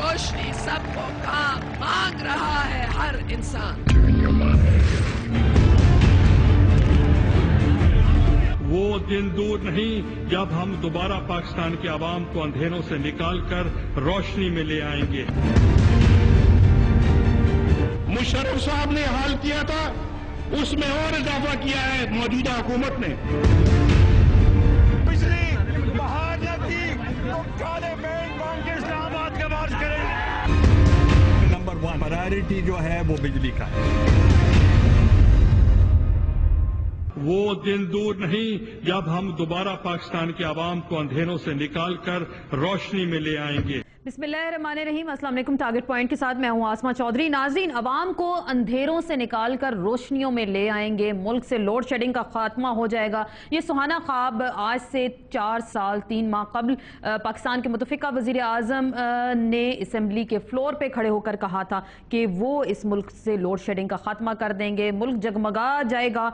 रोशनी सबको काम मांग रहा है हर इंसान। वो दिन दूर नहीं जब हम दोबारा पाकिस्तान के अवाम को अंधेरों से निकालकर रोशनी में ले आएंगे। मुशर्रफ साहब ने हाल किया था, उसमें और इजाफा किया है मौजूदा हुकूमत ने। बिजली बहार लगती तो काले बैंक बांध के इस्लामाबाद के मार्च करेंगे। नंबर 1 प्रायोरिटी जो है वो बिजली का है। वो दिन दूर नहीं जब हम दोबारा पाकिस्तान के अवाम को अंधेरों से निकालकर रोशनी में ले आएंगे। बिस्मिल्लाहिर्रहमानिर्रहीम। अस्सलाम वालेकुम। टारगेट पॉइंट के साथ मैं हूं आसमा चौधरी। नाजरीन, अवाम को अंधेरों से निकालकर रोशनियों में ले आएंगे, मुल्क से लोड शेडिंग का खात्मा हो जाएगा। ये सुहाना ख्वाब आज से 4 साल 3 माह कबल पाकिस्तान के मुतफिका वजीर आजम ने असम्बली के फ्लोर पे खड़े होकर कहा था कि वो इस मुल्क से लोड शेडिंग का खात्मा कर देंगे, मुल्क जगमगा जाएगा।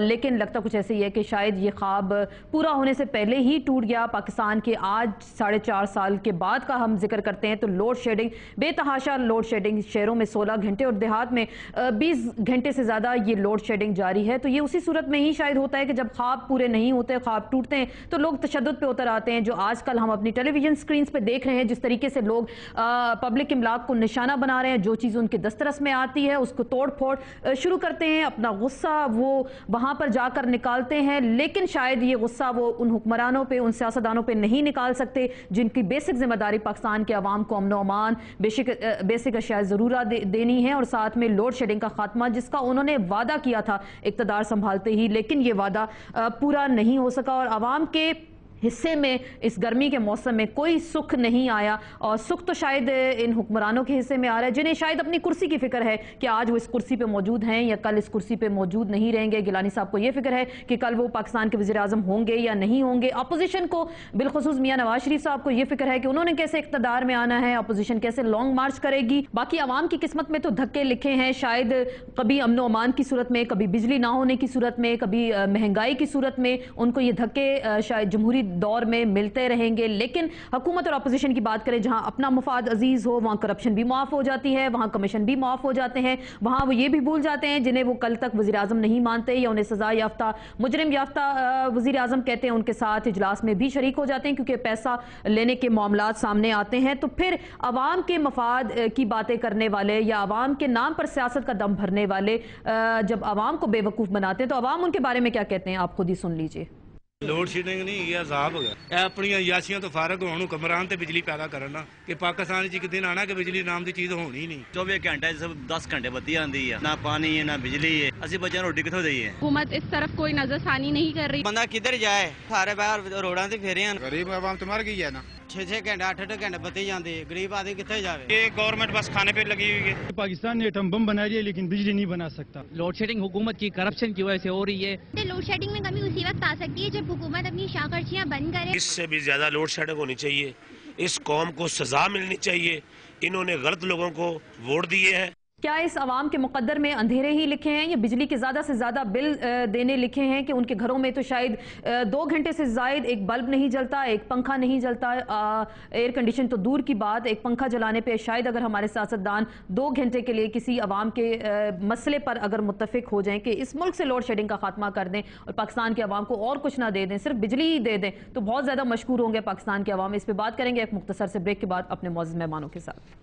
लेकिन लगता कुछ ऐसे ही है कि शायद ये ख्वाब पूरा होने से पहले ही टूट गया। पाकिस्तान के आज 4.5 साल के बाद का हम जिक्र करते हैं तो लोड शेडिंग, बेतहाशा लोड शेडिंग, शहरों में 16 घंटे और देहात में 20 घंटे से ज्यादा ये लोड शेडिंग जारी है। तो ये उसी सूरत में ही शायद होता है कि जब ख्वाब पूरे नहीं होते, ख्वाब टूटते हैं, तो लोग तशद्दुद पे उतर आते हैं, जो आजकल हम अपनी टेलीविजन स्क्रीन पे देख रहे हैं। जिस तरीके से लोग पब्लिक इमलाक को निशाना बना रहे हैं, जो चीज उनके दस्तरस में आती है उसको तोड़ फोड़ शुरू करते हैं, अपना गुस्सा वो वहां पर जाकर निकालते हैं। लेकिन शायद ये गुस्सा वो उन हुक्मरानों पे, उन सियासतदानों पे नहीं निकाल सकते जिनकी बेसिक जिम्मेदारी पाकिस्तान के अवाम को अमन अमान, बेसिक अशिया ज़रूरत देनी है, और साथ में लोड शेडिंग का खात्मा जिसका उन्होंने वादा किया था इक़्तिदार संभालते ही, लेकिन ये वादा पूरा नहीं हो सका और अवाम के हिस्से में इस गर्मी के मौसम में कोई सुख नहीं आया। और सुख तो शायद इन हुक्मरानों के हिस्से में आ रहा है जिन्हें शायद अपनी कुर्सी की फिक्र है कि आज वो इस कुर्सी पे मौजूद हैं या कल इस कुर्सी पे मौजूद नहीं रहेंगे। गिलानी साहब को ये फिक्र है कि कल वो पाकिस्तान के वज़ीर आज़म होंगे या नहीं होंगे। अपोजिशन को बिलखुसूस मियां नवाज शरीफ साहब को ये फिक्र है कि उन्होंने कैसे इक़्तिदार में आना है, अपोजिशन कैसे लॉन्ग मार्च करेगी। बाकी अवाम की किस्मत में तो धक्के लिखे हैं, शायद कभी अमन अमान की सूरत में, कभी बिजली ना होने की सूरत में, कभी महंगाई की सूरत में उनको ये धक्के शायद जमहूरी दौर में मिलते रहेंगे। लेकिन हुकूमत और अपोजिशन की बात करें, जहां अपना मुफाद अजीज हो वहां करप्शन भी माफ हो जाती है, वहां कमीशन भी माफ हो जाते हैं, वहां वो ये भी भूल जाते हैं जिन्हें वो कल तक वजीर आजम नहीं मानते या उन्हें सजा याफ्ता, मुजरिम याफ्ता वजीर आजम कहते हैं, उनके साथ इजलास में भी शरीक हो जाते हैं क्योंकि पैसा लेने के मामलात सामने आते हैं। तो फिर अवाम के मफाद की बातें करने वाले या अवाम के नाम पर सियासत का दम भरने वाले जब अवाम को बेवकूफ बनाते हैं तो अवाम उनके बारे में क्या कहते हैं, आप खुद ही सुन लीजिए। लोड शेडिंग नहीं है, अजाब हो गया। अपनी अयाशियां तो फारग होने हुक्मरान ते बिजली पैदा करना कि पाकिस्तान एक दिन आना कि बिजली नाम की चीज होनी नहीं। 24 घंटे 10 घंटे बत्ती आती है, ना पानी है ना बिजली है, असि बच्चों रोटी कितों दी है। हुकूमत इस तरफ कोई नजरसानी नहीं कर रही। बंदा किधर जाए, सारे बाहर रोड़ा से फेरे हैं। गरीब आवाम तो मर गई है ना, 6-6 घंटे 8-8 घंटे बत्ती जाती है, गरीब आदमी कितने जाए। ये गवर्नमेंट बस खाने पे लगी हुई है। पाकिस्तान ने एटम बम बना लिया लेकिन बिजली नहीं बना सकता। लोड शेडिंग हुकूमत की करप्शन की वजह से हो रही है। लोड शेडिंग में कमी उसी वक्त आ सकती है जब हुकूमत अपनी शाखर्चियां बंद करे। इससे भी ज्यादा लोड शेडिंग होनी चाहिए, इस कौम को सजा मिलनी चाहिए। इन्होंने गलत लोगों को वोट दिए हैं। क्या इस अवाम के मुकद्दर में अंधेरे ही लिखे हैं या बिजली के ज़्यादा से ज़्यादा बिल देने लिखे हैं कि उनके घरों में तो शायद 2 घंटे से ज़ायद एक बल्ब नहीं जलता, एक पंखा नहीं जलता, एयर कंडीशन तो दूर की बात, एक पंखा जलाने पे शायद अगर हमारे सियासतदान 2 घंटे के लिए किसी अवाम के मसले पर अगर मुत्तफिक हो जाएं कि इस मुल्क से लोड शेडिंग का खात्मा कर दें और पाकिस्तान के अवाम को और कुछ ना दे दें, सिर्फ बिजली ही दे दें, तो बहुत ज़्यादा मशकूर होंगे पाकिस्तान के अवाम। इस पर बात करेंगे एक मुख्तसर से ब्रेक के बाद अपने मौजूद मेहमानों के साथ।